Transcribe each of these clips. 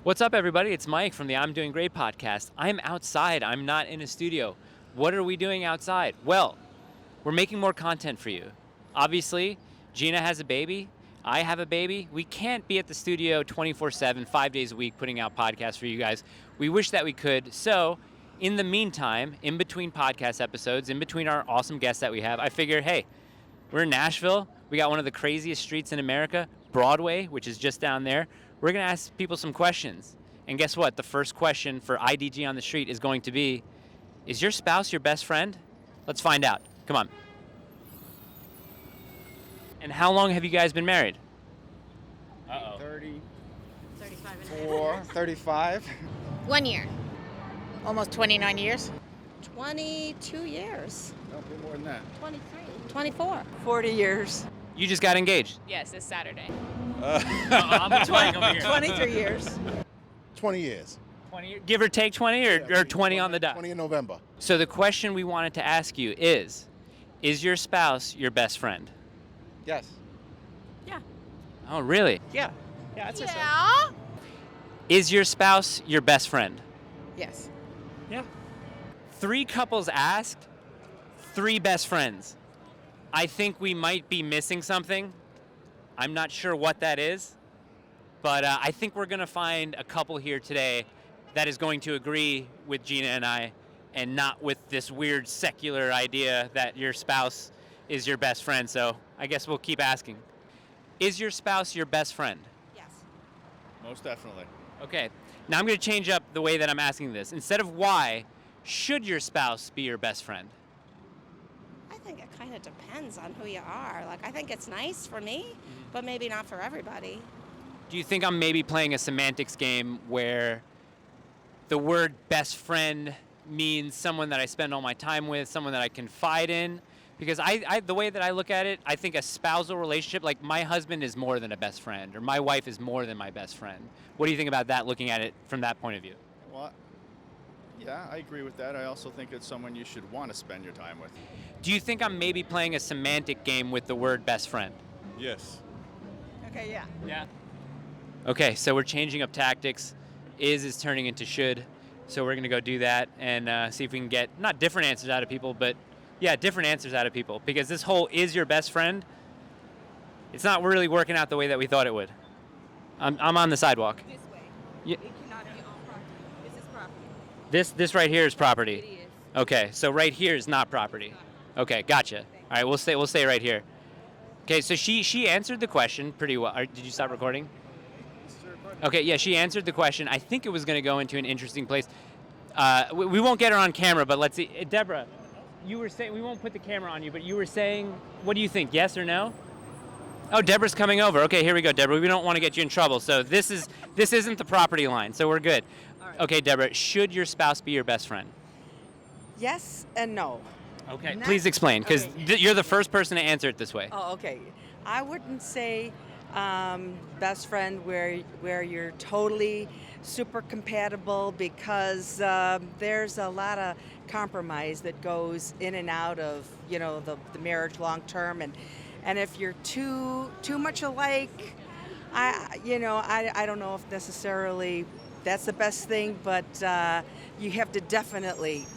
What's up, everybody? It's Mike from the I'm Doing Great podcast. I'm outside. I'm not in a studio. What are we doing outside? Well, we're making more content for you. Obviously, Gina has a baby. I have a baby. We can't be at the studio 24/7, 5 days a week, putting out podcasts for you guys. We wish that we could. So, in the meantime, in between podcast episodes, in between our awesome guests that we have, I figured, hey, we're in Nashville. We got one of the craziest streets in America, Broadway, which is just down there. We're going to ask people some questions. And guess what? The first question for IDG on the street is going to be, is your spouse your best friend? Let's find out. Come on. And how long have you guys been married? 30, 35 and 4, 35. 1 year. Almost 29 years. 22 years. No, a bit more than that. 23. 24. 40 years. You just got engaged. Yes, this Saturday. I'm 20 over here. 23 years. 20 years. 20, give or take 20 or 20 on the dot? 20 in November. So the question we wanted to ask you is your spouse your best friend? Yes. Oh, really? Yeah. Yeah, I'd say so. Yeah. Is your spouse your best friend? Yes. Yeah. 3 couples asked, 3 best friends. I think we might be missing something. I'm not sure what that is, but I think we're going to find a couple here today that is going to agree with Gina and I and not with this weird secular idea that your spouse is your best friend. So I guess we'll keep asking. Is your spouse your best friend? Yes. Most definitely. Okay. Now I'm going to change up the way that I'm asking this. Instead of why, should your spouse be your best friend? I think it kind of depends on who you are. Like, I think it's nice for me, but maybe not for everybody. Do you think I'm maybe playing a semantics game where the word best friend means someone that I spend all my time with, someone that I confide in? Because I the way that I look at it, I think a spousal relationship, like my husband is more than a best friend, or my wife is more than my best friend. What do you think about that, looking at it from that point of view? Well, yeah, I agree with that. I also think it's someone you should want to spend your time with. Do you think I'm maybe playing a semantic game with the word best friend? Yes. Okay, yeah. Yeah. Okay, so we're changing up tactics. Is turning into should. So we're going to go do that and see if we can get, not different answers out of people, but yeah, different answers out of people. Because this whole is your best friend, it's not really working out the way that we thought it would. I'm on the sidewalk. This way. Yeah. It cannot be on property. This is property. This right here is property. It is. Okay, so right here is not property. Okay, gotcha. All right, we'll stay right here. Okay, so she answered the question pretty well. Did you stop recording? Okay, yeah, she answered the question. I think it was going to go into an interesting place. We won't get her on camera, but let's see. Deborah, you were saying, we won't put the camera on you, but you were saying, what do you think, yes or no? Oh, Deborah's coming over. Okay, here we go, Deborah. We don't want to get you in trouble. So this isn't the property line, so we're good. Right. Okay, Deborah, should your spouse be your best friend? Yes and no. Okay, Not- please explain, because okay. you're the first person to answer it this way. Oh, okay. I wouldn't say best friend where you're totally super compatible, because there's a lot of compromise that goes in and out of the marriage long term, and if you're too much alike, I don't know if necessarily that's the best thing, but you have to definitely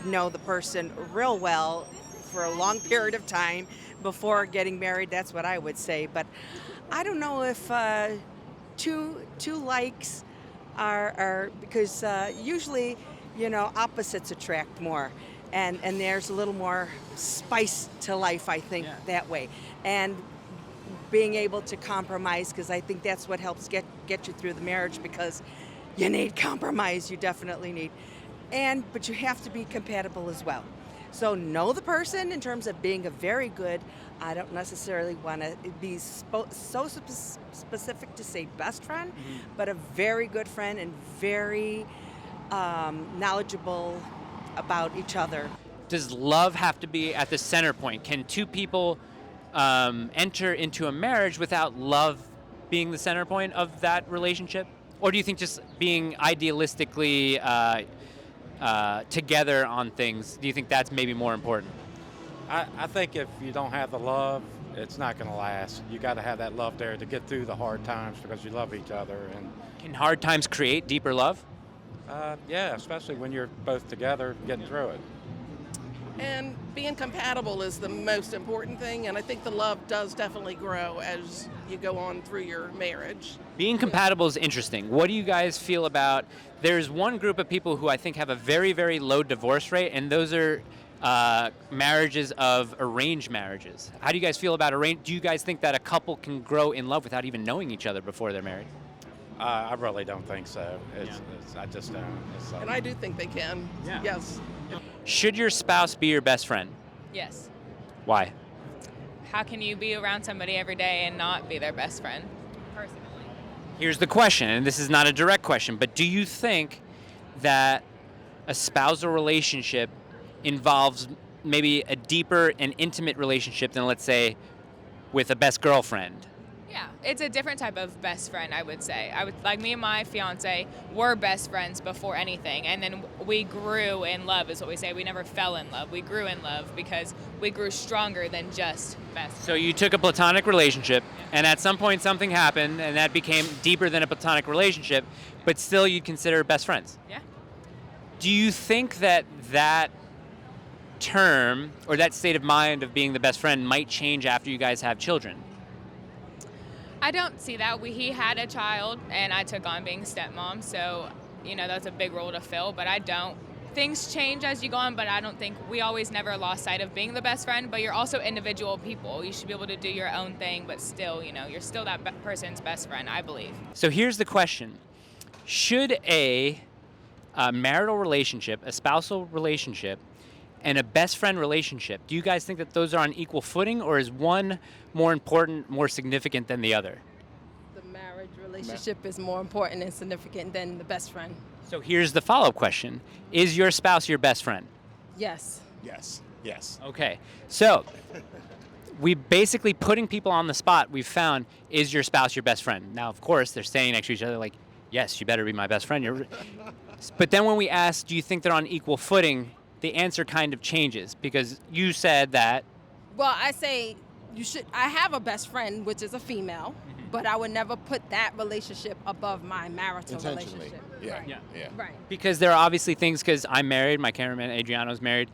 know the person real well for a long period of time before getting married. That's what I would say. But I don't know if two likes are because usually opposites attract more, and there's a little more spice to life, I think, that way, and being able to compromise, because I think that's what helps get you through the marriage, because you need compromise, you definitely need. But you have to be compatible as well. So know the person in terms of being a very good, I don't necessarily want to be so specific to say best friend, but a very good friend and very knowledgeable about each other. Does love have to be at the center point? Can two people enter into a marriage without love being the center point of that relationship? Or do you think just being idealistically together on things, do you think that's maybe more important? I think if you don't have the love, it's not going to last. You got to have that love there to get through the hard times because you love each other. And Can hard times create deeper love? yeah, especially when you're both together getting through it. And being compatible is the most important thing, and I think the love does definitely grow as you go on through your marriage. Being compatible is interesting. What do you guys feel about? There's one group of people who I think have a very, very low divorce rate, and those are marriages of arranged marriages. How do you guys feel about arranged? Do you guys think that a couple can grow in love without even knowing each other before they're married? I really don't think so. I just don't. And I do think they can. Yeah. Yes. Should your spouse be your best friend? Yes. Why? How can you be around somebody every day and not be their best friend? Personally. Here's the question, and this is not a direct question, but do you think that a spousal relationship involves maybe a deeper and intimate relationship than, let's say, with a best girlfriend? Yeah, it's a different type of best friend, I would say. Like me and my fiance were best friends before anything, and then we grew in love, is what we say. We never fell in love. We grew in love because we grew stronger than just best friends. So you took a platonic relationship, and at some point something happened, and that became deeper than a platonic relationship, but still you'd consider best friends. Yeah. Do you think that that term or that state of mind of being the best friend might change after you guys have children? I don't see that. He had a child, and I took on being stepmom, so, that's a big role to fill, but I don't. Things change as you go on, but I don't think we always never lost sight of being the best friend, but you're also individual people. You should be able to do your own thing, but still, you're still that person's best friend, I believe. So here's the question. Should a marital relationship, a spousal relationship, and a best friend relationship, do you guys think that those are on equal footing, or is one more important, more significant than the other? The marriage relationship is more important and significant than the best friend. So here's the follow-up question. Is your spouse your best friend? Yes. Yes. Yes. Okay. So we basically putting people on the spot, we've found, is your spouse your best friend? Now, of course, they're standing next to each other like, yes, you better be my best friend. But then when we ask, do you think they're on equal footing, the answer kind of changes because you said that. Well, I say I have a best friend, which is a female, but I would never put that relationship above my marital relationship. Yeah. Right. Yeah. Right. Because there are obviously things, because I'm married, my cameraman Adriano's married,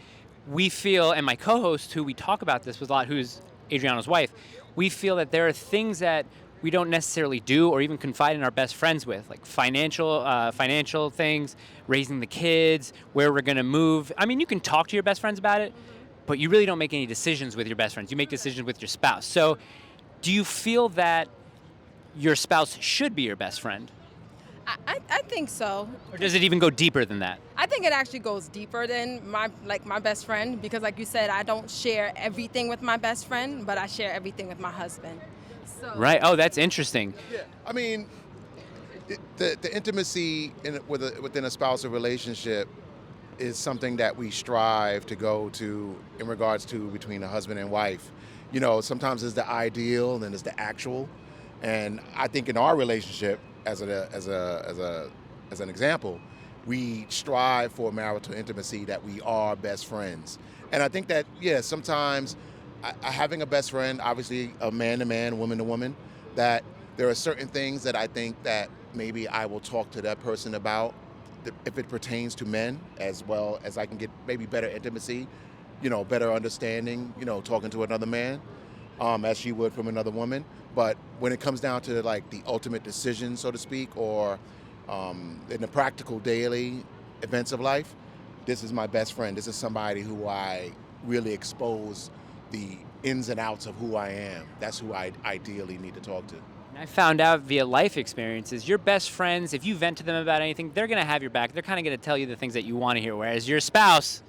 we feel, and my co-host who we talk about this with a lot, who's Adriano's wife, we feel that there are things that we don't necessarily do or even confide in our best friends with, like financial things, raising the kids, where we're going to move. I mean, you can talk to your best friends about it, but you really don't make any decisions with your best friends. You make decisions with your spouse. So do you feel that your spouse should be your best friend? I think so. Or does it even go deeper than that? I think it actually goes deeper than my best friend because, like you said, I don't share everything with my best friend, but I share everything with my husband. So. Right. Oh, that's interesting. Yeah, I mean, the intimacy within a spousal relationship is something that we strive to go to in regards to between a husband and wife. Sometimes it's the ideal and then it's the actual. And I think in our relationship, as an example, we strive for marital intimacy that we are best friends. And I think that, sometimes having a best friend, obviously a man to man, woman to woman, that there are certain things that I think that maybe I will talk to that person about if it pertains to men, as well as I can get maybe better intimacy, better understanding, talking to another man, as she would from another woman. But when it comes down to like the ultimate decision, so to speak, or in the practical daily events of life, this is my best friend. This is somebody who I really expose the ins and outs of who I am. That's who I ideally need to talk to. I found out via life experiences, your best friends, if you vent to them about anything, they're going to have your back. They're kind of going to tell you the things that you want to hear, whereas your spouse,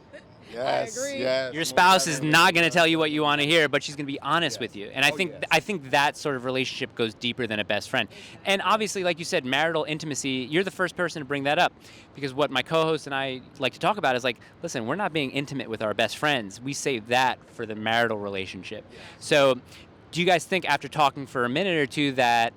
Yes, I agree. yes. your spouse is not going to tell you what you want to hear, but she's going to be honest with you. And I think that sort of relationship goes deeper than a best friend. And obviously, like you said, marital intimacy, you're the first person to bring that up, because what my co-host and I like to talk about is like, listen, we're not being intimate with our best friends. We save that for the marital relationship. So do you guys think after talking for a minute or two that,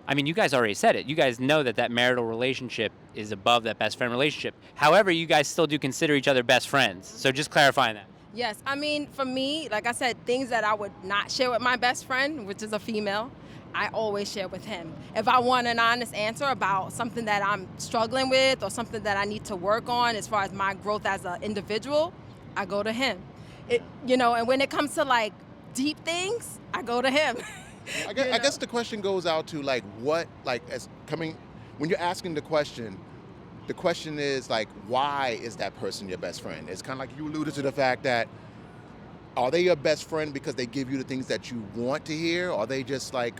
I mean, you guys already said it. You guys know that marital relationship is above that best friend relationship. However, you guys still do consider each other best friends. So just clarifying that. Yes, I mean, for me, like I said, things that I would not share with my best friend, which is a female, I always share with him. If I want an honest answer about something that I'm struggling with or something that I need to work on as far as my growth as an individual, I go to him. And when it comes to like deep things, I go to him. I guess the question goes out to like what, like when you're asking the question is like, why is that person your best friend? It's kind of like you alluded to the fact that, are they your best friend because they give you the things that you want to hear? Are they just like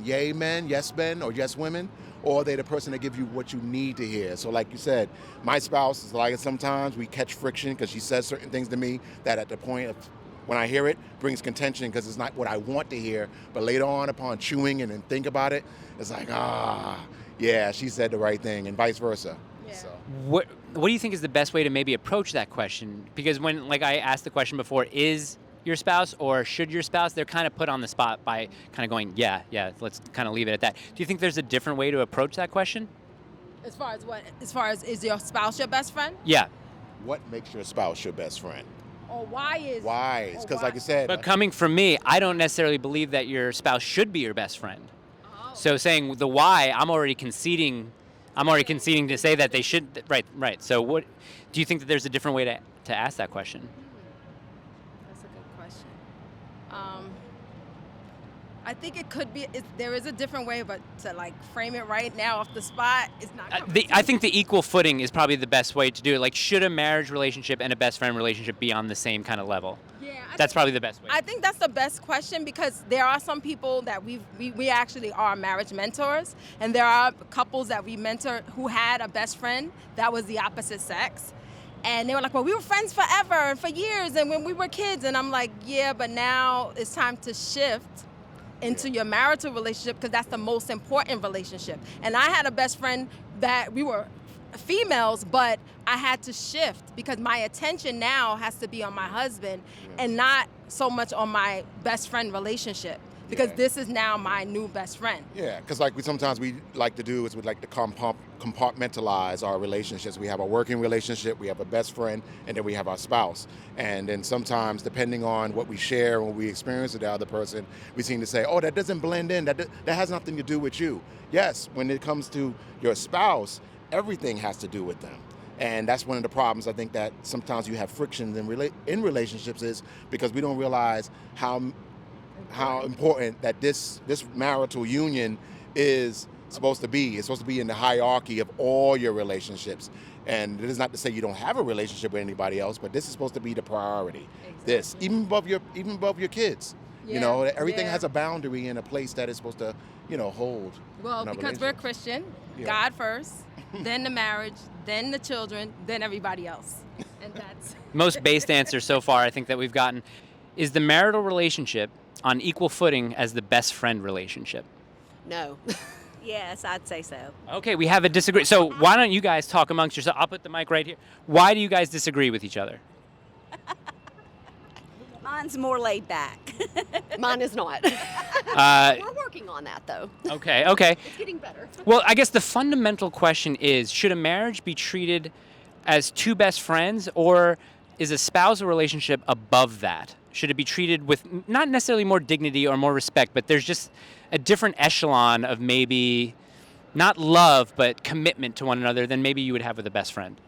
yay men, yes men, or yes women? Or are they the person that give you what you need to hear? So like you said, my spouse is like, sometimes we catch friction because she says certain things to me that at the point of when I hear it, brings contention because it's not what I want to hear. But later on, upon chewing and then think about it, it's like, yeah, she said the right thing, and vice versa. Yeah. So. What do you think is the best way to maybe approach that question? Because when, like I asked the question before, is your spouse or should your spouse, they're kind of put on the spot by kind of going, yeah, let's kind of leave it at that. Do you think there's a different way to approach that question? As far as what? As far as, is your spouse your best friend? Yeah. What makes your spouse your best friend? Or why is? Why? Because like you said. But coming from me, I don't necessarily believe that your spouse should be your best friend. Oh. So saying the why, I'm already conceding to say that they should. Right. So what do you think that there's a different way to ask that question? That's a good question. I think it could be. There is a different way, but to like frame it right now off the spot is not. I think the equal footing is probably the best way to do it. Like, should a marriage relationship and a best friend relationship be on the same kind of level? Yeah, that's probably the best way. I think that's the best question because there are some people that we actually are marriage mentors, and there are couples that we mentor who had a best friend that was the opposite sex. And they were like, well, we were friends forever and for years and when we were kids. And I'm like, yeah, but now it's time to shift into your marital relationship because that's the most important relationship. And I had a best friend that we were females, but I had to shift because my attention now has to be on my husband and not so much on my best friend relationship because this is now my new best friend. Yeah, because like sometimes we like to do is we like to compartmentalize our relationships. We have a working relationship, we have a best friend, and then we have our spouse. And then sometimes, depending on what we share and what we experience with the other person, we seem to say, oh, that doesn't blend in, that has nothing to do with you. Yes, when it comes to your spouse, everything has to do with them. And that's one of the problems I think that sometimes you have friction in relationships is because we don't realize how important that this marital union is supposed to be. It's supposed to be in the hierarchy of all your relationships. And it is not to say you don't have a relationship with anybody else, but this is supposed to be the priority. Exactly. This, even above your kids. Yeah. Everything has a boundary and a place that it's supposed to, hold. Well, because we're Christian, God first, then the marriage, then the children, then everybody else. And that's most based answer so far I think that we've gotten. Is the marital relationship on equal footing as the best friend relationship? No. Yes, I'd say so. Okay, we have a disagree. So why don't you guys talk amongst yourselves? I'll put the mic right here. Why do you guys disagree with each other? Mine's more laid back. Mine is not. We're working on that, though. Okay. It's getting better. Well, I guess the fundamental question is, should a marriage be treated as two best friends, or is a spousal relationship above that? Should it be treated with not necessarily more dignity or more respect, but there's just a different echelon of maybe not love, but commitment to one another than maybe you would have with a best friend?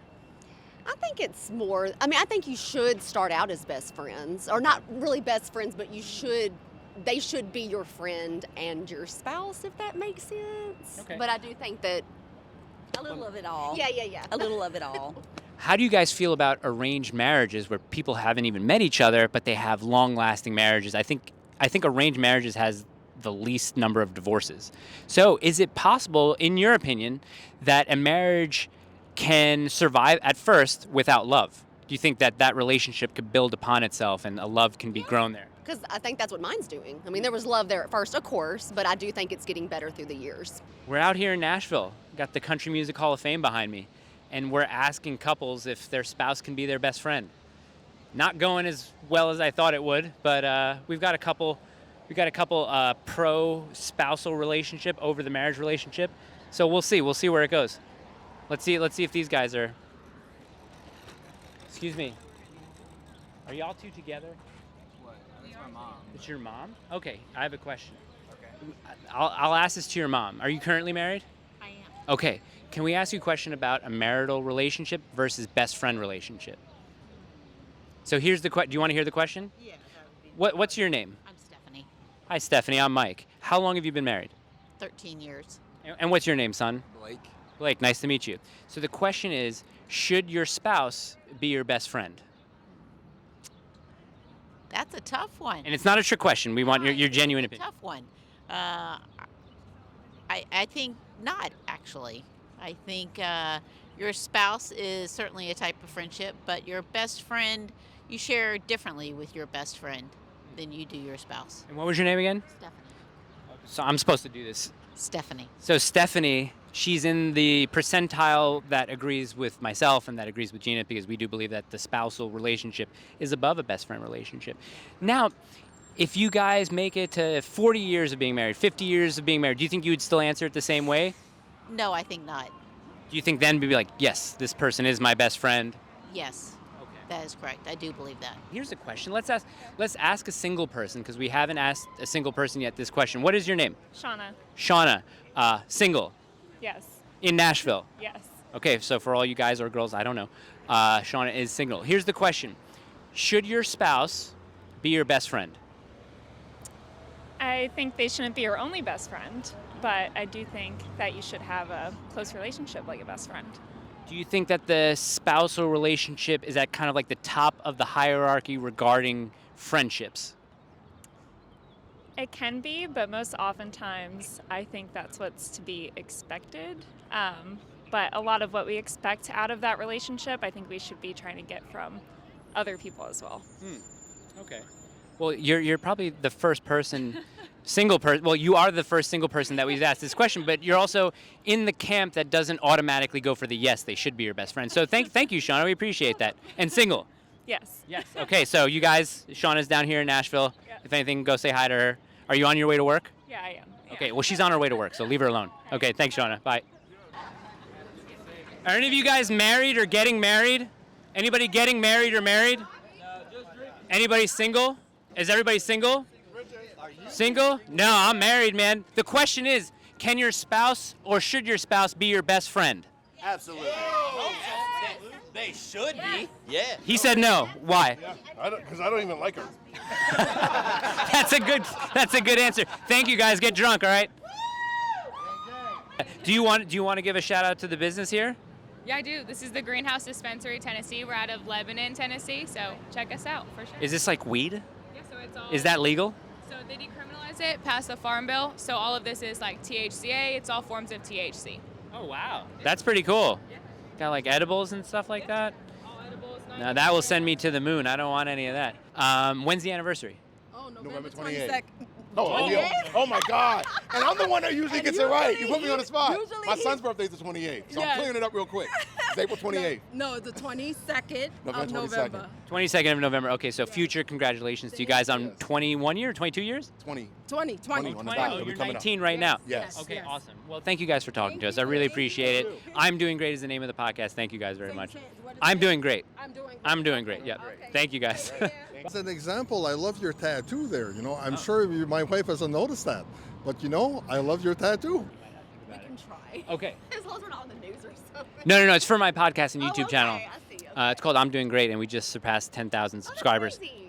I think it's more, I think you should start out as best friends, or not really best friends, but they should be your friend and your spouse, if that makes sense. Okay. But I do think that A little of it all. Yeah. A little of it all. How do you guys feel about arranged marriages where people haven't even met each other, but they have long-lasting marriages? I think arranged marriages has the least number of divorces. So is it possible, in your opinion, that a marriage can survive at first without love? Do you think that relationship could build upon itself and a love can be grown there? because I think that's what mine's doing. There was love there at first, of course, but I do think it's getting better through the years. We're out here in Nashville, got the Country Music Hall of Fame behind me, and we're asking couples if their spouse can be their best friend. Not going as well as I thought it would, but we've got a couple pro-spousal relationship over the marriage relationship. So we'll see where it goes. Let's see if these guys are. Excuse me. Are y'all two together? What? That's my mom. It's your mom? Okay, I have a question. Okay. I'll ask this to your mom. Are you currently married? I am. Okay. Can we ask you a question about a marital relationship versus best friend relationship? So here's the question. Do you want to hear the question? Yeah, that would be. What's your name? I'm Stephanie. Hi, Stephanie. I'm Mike. How long have you been married? 13 years. And what's your name, son? Blake. Blake. Nice to meet you. So the question is, should your spouse be your best friend? That's a tough one. And it's not a trick question. We want your genuine It's a opinion. tough one. I think not, actually. I think your spouse is certainly a type of friendship, but your best friend, you share differently with your best friend than you do your spouse. And what was your name again? Stephanie. So I'm supposed to do this. Stephanie. So Stephanie, she's in the percentile that agrees with myself and that agrees with Gina, because we do believe that the spousal relationship is above a best friend relationship. Now, if you guys make it to 40 years of being married, 50 years of being married, do you think you would still answer it the same way? No, I think not. Do you think then we'd be like, yes, this person is my best friend? Yes. Okay. That is correct. I do believe that. Here's a question. Let's ask a single person, because we haven't asked a single person yet this question. What is your name? Shauna. Shauna. Single. Yes. In Nashville. Yes. Okay, so for all you guys or girls, I don't know, Shauna is single. Here's the question. Should your spouse be your best friend? I think they shouldn't be your only best friend, but I do think that you should have a close relationship like a best friend. Do you think that the spousal relationship is at kind of like the top of the hierarchy regarding friendships? It can be, but most oftentimes I think that's what's to be expected. But a lot of what we expect out of that relationship, I think we should be trying to get from other people as well. Okay. Well, you're probably the first person, single person. Well, you are the first single person that we've asked this question, but you're also in the camp that doesn't automatically go for the yes, they should be your best friend. So thank you, Shauna. We appreciate that. And single. Yes. Yes. Okay. So you guys, Shauna's down here in Nashville. Yeah. If anything, go say hi to her. Are you on your way to work? Yeah, I am. Yeah. Okay. Well, she's on her way to work, so leave her alone. Okay. Thanks, Shauna. Bye. Are any of you guys married or getting married? Anybody getting married or married? Anybody single? Is everybody single? Single? No, I'm married, man. The question is, can your spouse or should your spouse be your best friend? Absolutely. They should be. Yeah. He said no. Why? Because I don't even like her. That's a good answer. Thank you, guys. Get drunk, all right? Do you want to give a shout out to the business here? Yeah, I do. This is the Greenhouse Dispensary, Tennessee. We're out of Lebanon, Tennessee, so check us out for sure. Is this like weed? Yeah, so it's all. Is that legal? So they decriminalized it, passed the Farm Bill. So all of this is like THCA. It's all forms of THC. Oh wow, that's pretty cool. Yeah. Got like edibles and stuff like that. All edibles. Now that will send me to the moon. I don't want any of that. When's the anniversary? Oh, November 28th. 22nd. Oh my God. And I'm the one that usually gets it right. You put me on the spot. usually My he- son's birthday's the 28th, so Yeah. I'm clearing it up real quick. It's April 28th. No, the 22nd November of 22nd. November. 22nd of November. Okay, so future congratulations to you guys on 21 years, 22 years? 20. 20. 20 on the 20. dot. Oh, It'll be you're coming up. 19 right now. Yes. Okay, Yes. awesome. Well, thank you guys for talking to us. I really appreciate it. I'm Doing Great is the name of the podcast. Thank you guys very much. I'm doing great. I'm doing great. Yep. Thank you guys. As an example, I love your tattoo there. You know, I'm sure my wife hasn't noticed that, but you know, I love your tattoo. We can try. Okay. As long as we're not on the news or something. No. It's for my podcast and YouTube channel. I see. Okay. It's called I'm Doing Great, and we just surpassed 10,000 subscribers. Amazing.